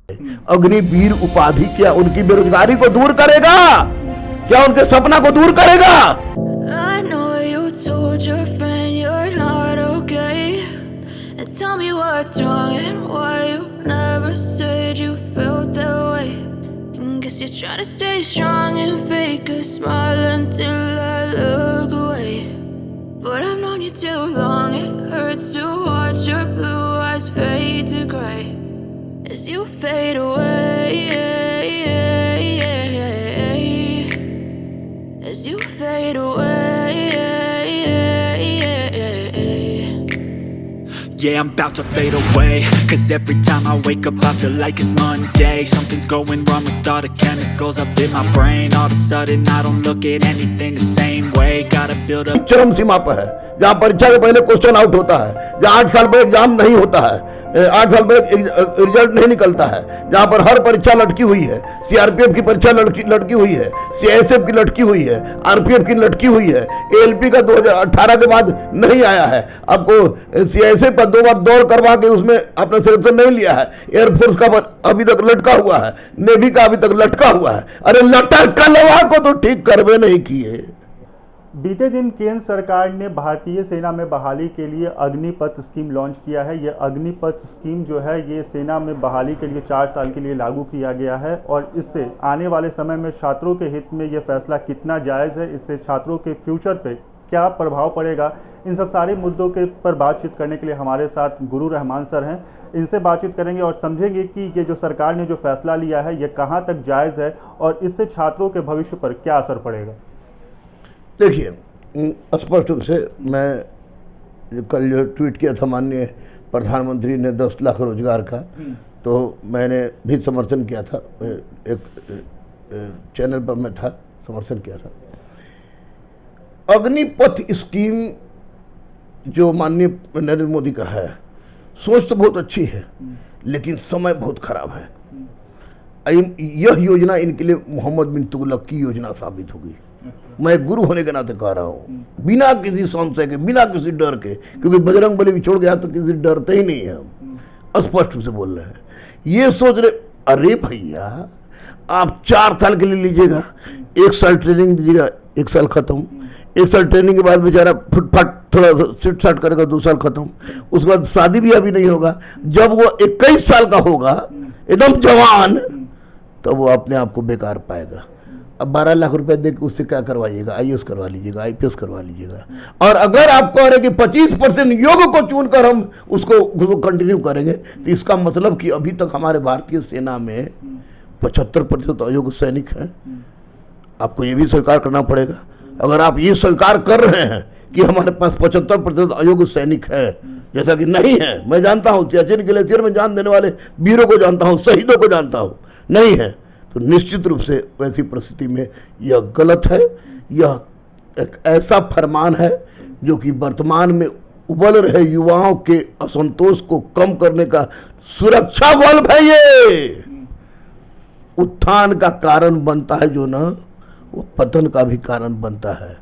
अग्निवीर उपाधि क्या उनकी बेरोजगारी को दूर करेगा? क्या उनके सपना को दूर करेगा? I know you told your friend you're not okay, and tell me what's wrong and why you never said you felt that way. And guess you're trying to stay strong and fake a smile until I look away. But I've known you too long, it hurts to watch your blue eyes fade to gray as you fade away, as you fade away. Yeah, I'm about to fade away, cause every time I wake up I feel like it's Monday. Something's going wrong with all the chemicals up in my brain. All of a sudden I don't look at anything the same way. Gotta build up चरम सीमा पर है, जहाँ परीक्षा के पहले question out होता है, जहाँ 8 साल बाद एग्जाम नहीं होता है, 8 साल बाद रिजल्ट नहीं निकलता है, जहाँ पर हर परीक्षा लटकी हुई है, सीआरपीएफ की परीक्षा लटकी हुई है, सीआईएसएफ की लटकी हुई है, आरपीएफ की लटकी हुई है, एएलपी का 2018 के बाद नहीं आया है, आपको सीआईएसएफ का 2 बार दौड़ करवा के उसमें अपना सिलेक्शन नहीं लिया है, एयरफोर्स का अभी तक लटका हुआ है, नेवी का अभी तक लटका हुआ है। अरे लटकलवा को तो ठीक करवे नहीं किए। बीते दिन केंद्र सरकार ने भारतीय सेना में बहाली के लिए अग्निपथ स्कीम लॉन्च किया है। ये अग्निपथ स्कीम जो है ये सेना में बहाली के लिए 4 साल के लिए लागू किया गया है और इससे आने वाले समय में छात्रों के हित में ये फैसला कितना जायज़ है, इससे छात्रों के फ्यूचर पे क्या प्रभाव पड़ेगा, इन सब सारे मुद्दों के पर बातचीत करने के लिए हमारे साथ गुरु रहमान सर हैं। इनसे बातचीत करेंगे और समझेंगे कि ये जो सरकार ने जो फैसला लिया है ये कहाँ तक जायज़ है और इससे छात्रों के भविष्य पर क्या असर पड़ेगा। देखिए, स्पष्ट रूप से मैं कल जो ट्वीट किया था माननीय प्रधानमंत्री ने 10 लाख रोजगार का, तो मैंने भी समर्थन किया था, एक चैनल पर मैं था, समर्थन किया था। अग्निपथ स्कीम जो माननीय नरेंद्र मोदी का है, सोच तो बहुत अच्छी है लेकिन समय बहुत खराब है। यह योजना इनके लिए मोहम्मद बिन तुगलक की योजना साबित होगी। मैं गुरु होने के नाते कह रहा हूँ, बिना किसी संशय के, बिना किसी डर के, क्योंकि बजरंग बली भी छोड़ गया तो किसी डरते ही नहीं है। हम स्पष्ट रूप से बोल रहे हैं। ये सोच रहे, अरे भैया आप 4 साल के लिए लीजिएगा, 1 साल ट्रेनिंग दीजिएगा, 1 साल खत्म, 1 साल ट्रेनिंग के बाद बेचारा फुटफाट थोड़ा सिट साट करेगा, 2 साल खत्म, उसके बाद शादी भी अभी नहीं होगा। जब वो 21 साल का होगा, एकदम जवान, तब वो अपने आप को बेकार पाएगा। अब 12 लाख रुपए देकर उससे क्या करवाइएगा? आईएएस करवा लीजिएगा, आईपीएस करवा लीजिएगा। और अगर आप कह रहे कि 25% योग को चुनकर हम उसको कंटिन्यू करेंगे, तो इसका मतलब कि अभी तक हमारे भारतीय सेना में 75% अयोग्य सैनिक हैं। आपको ये भी स्वीकार करना पड़ेगा। अगर आप ये स्वीकार कर रहे हैं कि हमारे पास 75% अयोग्य सैनिक है, जैसा कि नहीं है, मैं जानता हूँ, सियाचिन ग्लेशियर में जान देने वाले वीरों को जानता हूँ, शहीदों को जानता हूँ, नहीं है, तो निश्चित रूप से वैसी परिस्थिति में यह गलत है। यह एक ऐसा फरमान है जो कि वर्तमान में उबल रहे युवाओं के असंतोष को कम करने का सुरक्षा बल्ब है। ये उत्थान का कारण बनता है जो ना, वो पतन का भी कारण बनता है।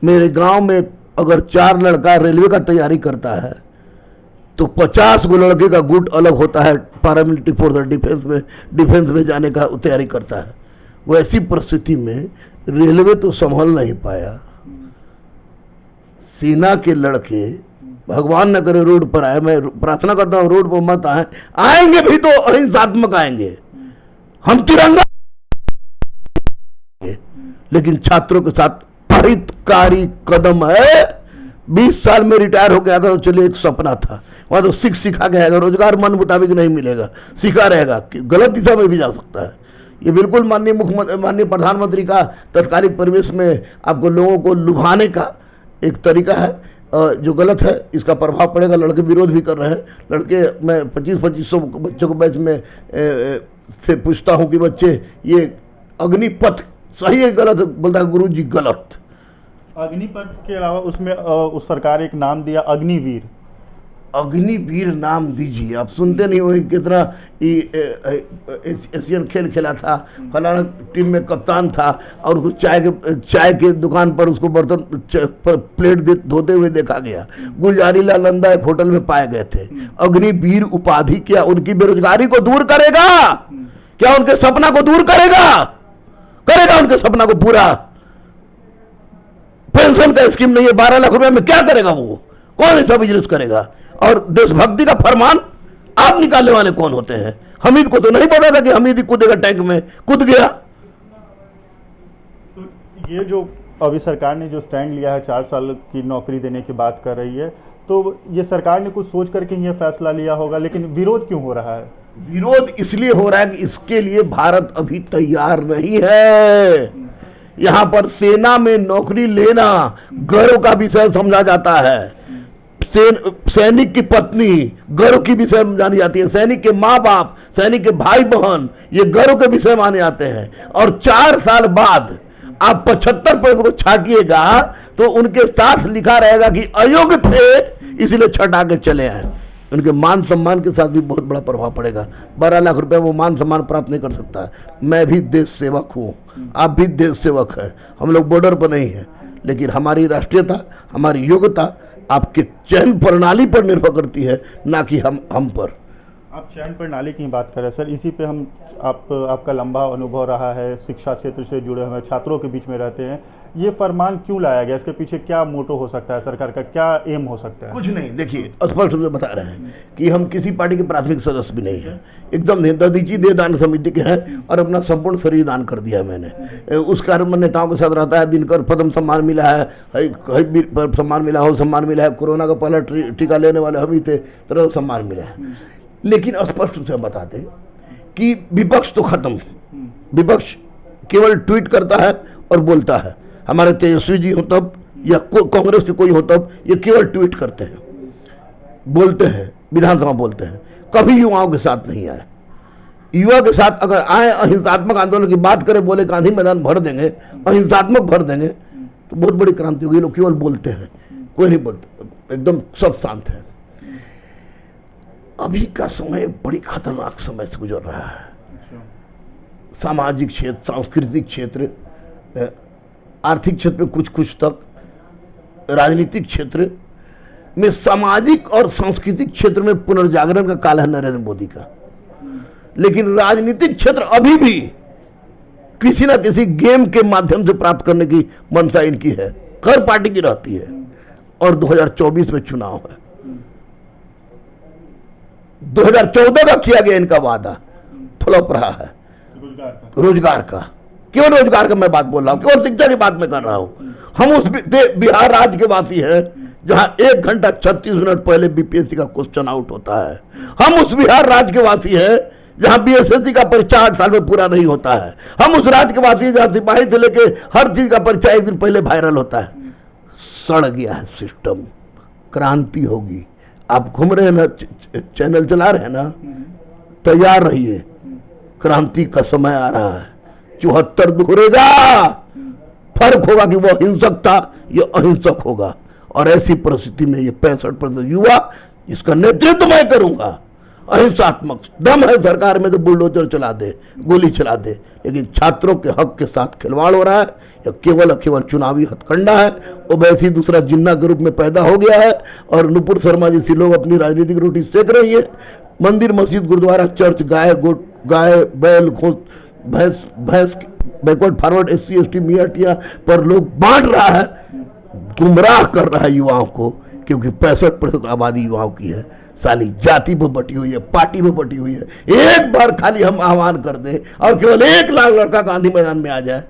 मेरे गांव में अगर 4 लड़का रेलवे का तैयारी करता है तो 50 गो लड़के का गुट अलग होता है, पैरामिलिट्री फोर्स डिफेंस में जाने का तैयारी करता है। वैसी परिस्थिति में रेलवे तो संभल नहीं पाया। सेना के लड़के, भगवान न करे रोड पर आए, मैं प्रार्थना करता हूँ रोड पर मत आए, आएंगे भी तो अहिंसात्मक आएंगे, हम तिरंगा, लेकिन छात्रों के साथ अहितकारी कदम है। 20 साल में रिटायर हो गया था तो चलिए एक सपना था, वहाँ तो सिखा गया, रोजगार मन मुताबिक नहीं मिलेगा, सीखा रहेगा, गलत दिशा में भी जा सकता है। ये बिल्कुल माननीय प्रधानमंत्री का तत्कालिक परिवेश में आपको लोगों को लुभाने का एक तरीका है जो गलत है। इसका प्रभाव पड़ेगा। लड़के विरोध भी कर रहे हैं। लड़के, मैं 2500 बच्चों को बैच में से पूछता हूँ कि बच्चे ये अग्निपथ सही है गलत? बोलता है गुरु जी गलत। अग्निपथ के अलावा उसमें उस सरकार एक नाम दिया अग्निवीर, अग्निवीर नाम दीजिए। आप सुनते नहीं हो कितना एशियन खेल खेला था, फलाना टीम में कप्तान था और उसको चाय के दुकान पर उसको बर्तन प्लेट धोते हुए देखा गया। गुलजारी लाल नंदा एक होटल में पाए गए थे। अग्निवीर उपाधि क्या उनकी बेरोजगारी को दूर करेगा? क्या उनके सपना को दूर करेगा उनके सपना को पूरा? पेंशन का स्कीम नहीं है, 12 लाख रुपए में क्या करेगा वो? कौन ऐसा बिजनेस करेगा? और देशभक्ति का फरमान आप निकालने वाले कौन होते हैं? हमीद को तो नहीं पता था कि हमीद ही कूदेगा टैंक में, कूद गया। तो ये जो अभी सरकार ने जो स्टैंड लिया है 4 साल की नौकरी देने की बात कर रही है, तो ये सरकार ने कुछ सोच करके ये फैसला लिया होगा, लेकिन विरोध क्यों हो रहा है? विरोध इसलिए हो रहा है कि इसके लिए भारत अभी तैयार नहीं है। यहां पर सेना में नौकरी लेना गर्व का विषय समझा जाता है। सैनिक की पत्नी गर्व की विषय जानी जाती है। सैनिक के माँ बाप, सैनिक के भाई बहन, ये गर्व के विषय माने जाते हैं। और 4 साल बाद आप 75% को छाटिएगा तो उनके साथ लिखा रहेगा कि अयोग्य थे इसलिए छटा के चले आए। उनके मान सम्मान के साथ भी बहुत बड़ा प्रभाव पड़ेगा। 12 लाख रुपए वो मान सम्मान प्राप्त नहीं कर सकता। मैं भी देश सेवक हूँ, आप भी देश सेवक हैं। हम लोग बॉर्डर पर नहीं हैं, लेकिन हमारी राष्ट्रीयता, हमारी योग्यता आपके चयन प्रणाली पर निर्भर करती है, ना कि हम पर। आप चयन प्रणाली की बात करें सर, इसी पे हम आपका लंबा अनुभव रहा है, शिक्षा क्षेत्र से जुड़े हुए छात्रों के बीच में रहते हैं। ये फरमान क्यों लाया गया? इसके पीछे क्या मोटो हो सकता है? सरकार का क्या एम हो सकता है? कुछ नहीं, देखिए स्पष्ट रूप से बता रहे हैं कि हम किसी पार्टी के प्राथमिक सदस्य भी नहीं हैं, एकदम ददीची दे दान समिति के हैं और अपना संपूर्ण शरीर दान कर दिया है मैंने। उस कारण में नेताओं के साथ रहता है। दिनकर पद्म सम्मान मिला है, सम्मान मिला हो, सम्मान मिला है। कोरोना का पहला टीका लेने वाले हम ही थे, तो सम्मान मिला है। लेकिन स्पष्ट रूप से हम बता दें कि विपक्ष तो खत्म, विपक्ष केवल ट्वीट करता है और बोलता है। हमारे तेजस्वी जी हो तब या कांग्रेस के कोई हो तब ये केवल ट्वीट करते हैं, बोलते हैं, विधानसभा बोलते हैं, कभी युवाओं के साथ नहीं आए। युवा के साथ अगर आए, अहिंसात्मक आंदोलन की बात करें, बोले गांधी मैदान भर देंगे, अहिंसात्मक भर देंगे, तो बहुत बड़ी क्रांति होगी। लोग केवल बोलते हैं, कोई नहीं बोलते, एकदम सब शांत है। अभी का समय बड़ी खतरनाक समय से गुजर रहा है। सामाजिक क्षेत्र, सांस्कृतिक क्षेत्र, आर्थिक क्षेत्र में कुछ तक, राजनीतिक क्षेत्र में, सामाजिक और सांस्कृतिक क्षेत्र में पुनर्जागरण का काल है नरेंद्र मोदी का। लेकिन राजनीतिक क्षेत्र अभी भी किसी ना किसी गेम के माध्यम से प्राप्त करने की मंशा इनकी है, हर पार्टी की रहती है। और 2024 में चुनाव है। 2014 का किया गया इनका वादा फ्लॉप रहा है। रोजगार का, केवल रोजगार का मैं बात बोल रहा हूं, केवल शिक्षा की बात मैं कर रहा हूं। हम उस बिहार राज्य के वासी हैं जहां 1 घंटा 36 मिनट पहले बीपीएससी का क्वेश्चन आउट होता है। हम उस बिहार राज्य के वासी हैं जहां बीएसएससी का परीक्षा 8 साल में पूरा नहीं होता है। हम उस राज्य के वासी हैं जहां सिपाही से लेके हर चीज का परीक्षा 1 दिन पहले वायरल होता है। सड़ गया है सिस्टम, क्रांति होगी। आप घूम रहे हैं ना, चैनल चला रहे हैं ना, तैयार रहिए, क्रांति का समय आ रहा है। 74 दोहरेगा, फर्क होगा कि वो हिंसक था, ये अहिंसक होगा। और ऐसी परिस्थिति में ये 65% युवा, इसका नेतृत्व मैं करूंगा। अहिंसात्मक दम है सरकार में तो बुलडोजर चला दे, गोली चला दे, लेकिन छात्रों के हक के साथ खिलवाड़ हो रहा है। या केवल चुनावी हथकंडा है। ओवैसी दूसरा जिन्ना के रूप में पैदा हो गया है और नुपुर शर्मा जैसी लोग अपनी राजनीतिक रोटी सेक रही है। मंदिर, मस्जिद, गुरुद्वारा, चर्च, गाय, बैल, भैंस, बैकवर्ड फॉरवर्ड, SC ST मियाटिया पर लोग बांट रहा है, गुमराह कर रहा है युवाओं को, क्योंकि 65% आबादी युवाओं की है। साली जाति पर बटी हुई है, पार्टी पर बटी हुई है। एक बार खाली हम आह्वान कर दें और केवल 1 लाख लड़का गांधी मैदान में आ जाए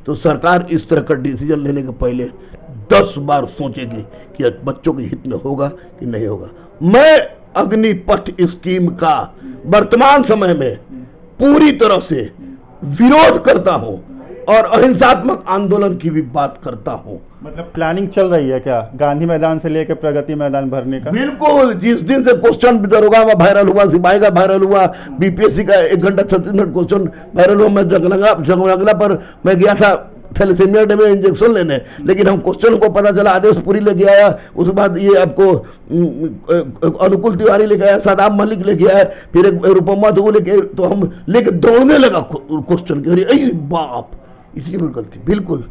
तो सरकार इस तरह का डिसीजन लेने के पहले 10 बार सोचेगी कि बच्चों के हित में होगा कि नहीं होगा। मैं अग्निपथ स्कीम का वर्तमान समय में पूरी तरह से विरोध करता हूं और अहिंसात्मक आंदोलन की भी बात करता हूं। मतलब प्लानिंग चल रही है क्या गांधी मैदान से लेकर प्रगति मैदान भरने का? बिल्कुल। जिस दिन से क्वेश्चन दरोगा वायरल हुआ, सिपाही का वायरल हुआ, बीपीएससी का 1 घंटा 36 मिनट क्वेश्चन वायरल हुआ, मैं जंगला पर मैं गया था थैलेसीमिया डे में इंजेक्शन लेने, लेकिन हम क्वेश्चन को पता चला आदेश पुरी लेके आया, उसके बाद ये आपको अनुकूल तिवारी लेके आया, सादाब मलिक लेके आया, फिर एक रूपमा तो लेके, तो हम लेके दौड़ने लगा क्वेश्चन के, अरे बाप, इसी में गलती बिल्कुल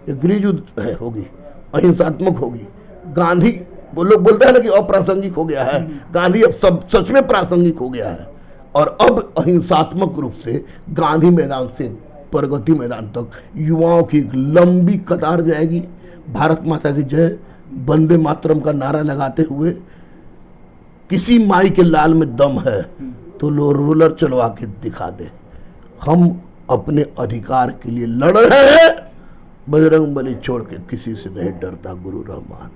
गृहयुद्ध है होगी, अहिंसात्मक होगी। गांधी लोग बोलते हैं ना कि अप्रासंगिक हो गया है, गांधी अब सब सच में प्रासंगिक हो गया है, और अब अहिंसात्मक रूप से गांधी मैदान से प्रगति मैदान तक युवाओं की एक लंबी कतार जाएगी। भारत माता की जय, वंदे मातरम का नारा लगाते हुए, किसी माई के लाल में दम है तो लो रोलर चलवा के दिखा दे, हम अपने अधिकार के लिए लड़ रहे हैं, बजरंगबली छोड़ के किसी से नहीं डरता गुरु रहमान।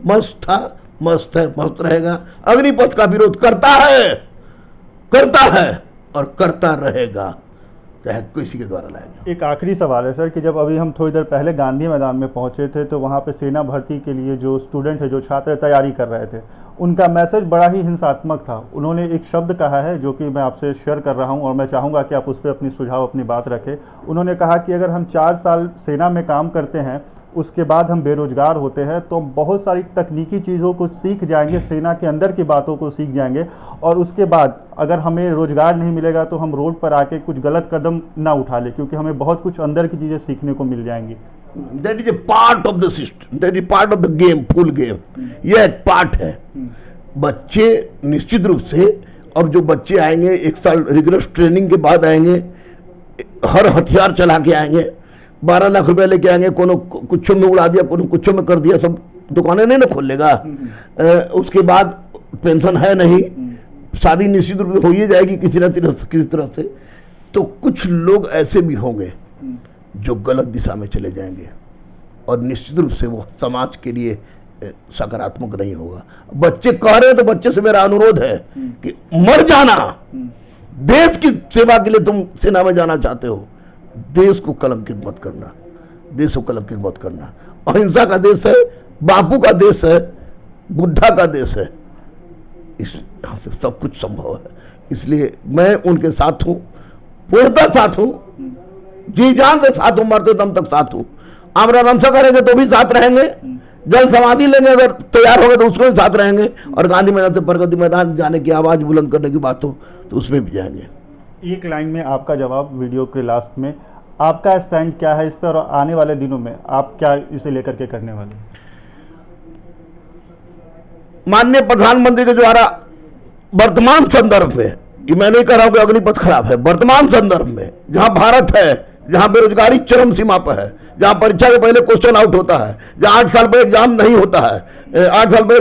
मस्त था, मस्त है, मस्त रहेगा। अग्निपथ का विरोध करता है और करता रहेगा, चाहे किसी के द्वारा लाया जाए। एक आखिरी सवाल है सर कि जब अभी हम थोड़ी देर पहले गांधी मैदान में पहुंचे थे तो वहां पे सेना भर्ती के लिए जो स्टूडेंट है, जो छात्र तैयारी कर रहे थे, उनका मैसेज बड़ा ही हिंसात्मक था। उन्होंने एक शब्द कहा है जो कि मैं आपसे शेयर कर रहा हूं और मैं चाहूँगा कि आप उस पर अपनी सुझाव, अपनी बात रखें। उन्होंने कहा कि अगर हम 4 साल सेना में काम करते हैं, उसके बाद हम बेरोजगार होते हैं, तो हम बहुत सारी तकनीकी चीज़ों को सीख जाएंगे, सेना के अंदर की बातों को सीख जाएंगे, और उसके बाद अगर हमें रोजगार नहीं मिलेगा तो हम रोड पर आके कुछ गलत कदम ना उठा ले, क्योंकि हमें बहुत कुछ अंदर की चीज़ें सीखने को मिल जाएंगी। That is a part of the system, that is part of the game, full game. यह एक पार्ट है। बच्चे निश्चित रूप से, अब जो बच्चे आएंगे 1 साल रिगरस ट्रेनिंग के बाद आएंगे, हर हथियार चला के आएंगे, 12 लाख रुपए लेके आएंगे, कोनो कुछ में उड़ा दिया, कोनो कुछ में कर दिया, सब दुकानें नहीं ना खोल लेगा। उसके बाद पेंशन है नहीं, शादी निश्चित रूप से हो ही जाएगी किसी तरह से। तो कुछ लोग ऐसे भी होंगे जो गलत दिशा में चले जाएंगे, और निश्चित रूप से वो समाज के लिए सकारात्मक नहीं होगा। बच्चे कह रहे हैं तो बच्चे से मेरा अनुरोध है कि मर जाना, देश की सेवा के लिए तुम सेना में जाना चाहते हो, देश को कलंकित मत करना, देश को कलंकित मत करना। अहिंसा का देश है, बापू का देश है, बुद्धा का देश है, इस यहाँ से सब कुछ संभव है। इसलिए मैं उनके साथ हूँ, पूर्णतः साथ हूँ, जी जान से साथ हूँ, मरते दम तक साथ हूँ। आमरण करेंगे तो भी साथ रहेंगे, जल समाधि लेंगे अगर तैयार हो गए तो उसमें भी साथ रहेंगे, और गांधी मैदान से प्रगति मैदान जाने की आवाज़ बुलंद करने की बात हो तो उसमें भी जाएंगे। एक लाइन में आपका जवाब वीडियो के लास्ट में, आपका स्टैंड क्या है इस पर, और आने वाले दिनों में आप क्या इसे लेकर के करने वाले हैं? माननीय प्रधानमंत्री के द्वारा वर्तमान संदर्भ में, ये मैं नहीं कह रहा हूं कि अग्निपथ खराब है, वर्तमान संदर्भ में जहां भारत है, जहां बेरोजगारी चरम सीमा पर है, जहां परीक्षा के पहले क्वेश्चन आउट होता है, जहां 8 साल पर एग्जाम नहीं होता है, 8 साल पर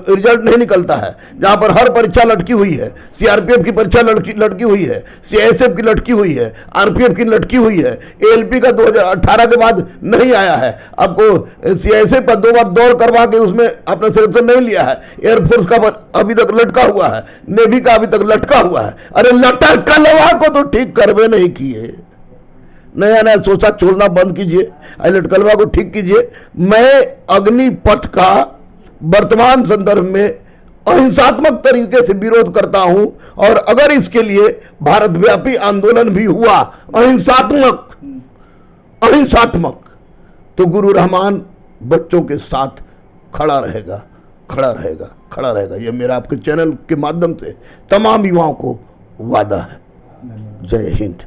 रिजल्ट नहीं निकलता है, जहां पर हर परीक्षा लटकी हुई है, सीआरपीएफ की परीक्षा लटकी हुई है, सीआईएसएफ की लटकी हुई है, आरपीएफ की लटकी हुई है, एएलपी का 2018 के बाद नहीं आया है, आपको सीआईएसएफ का 2 बार दौड़ करवा के उसमें अपना सिलेक्शन नहीं लिया है, एयरफोर्स का अभी तक लटका हुआ है, नेवी का अभी तक लटका हुआ है। अरे लटकलवा को तो ठीक करवे नहीं किए, नया नया सोचा छोड़ना बंद कीजिए, लटकलवा को ठीक कीजिए। मैं अग्निपथ का वर्तमान संदर्भ में अहिंसात्मक तरीके से विरोध करता हूं, और अगर इसके लिए भारत व्यापी आंदोलन भी हुआ अहिंसात्मक, तो गुरु रहमान बच्चों के साथ खड़ा रहेगा। यह मेरा आपके चैनल के माध्यम से तमाम युवाओं को वादा है। जय हिंद।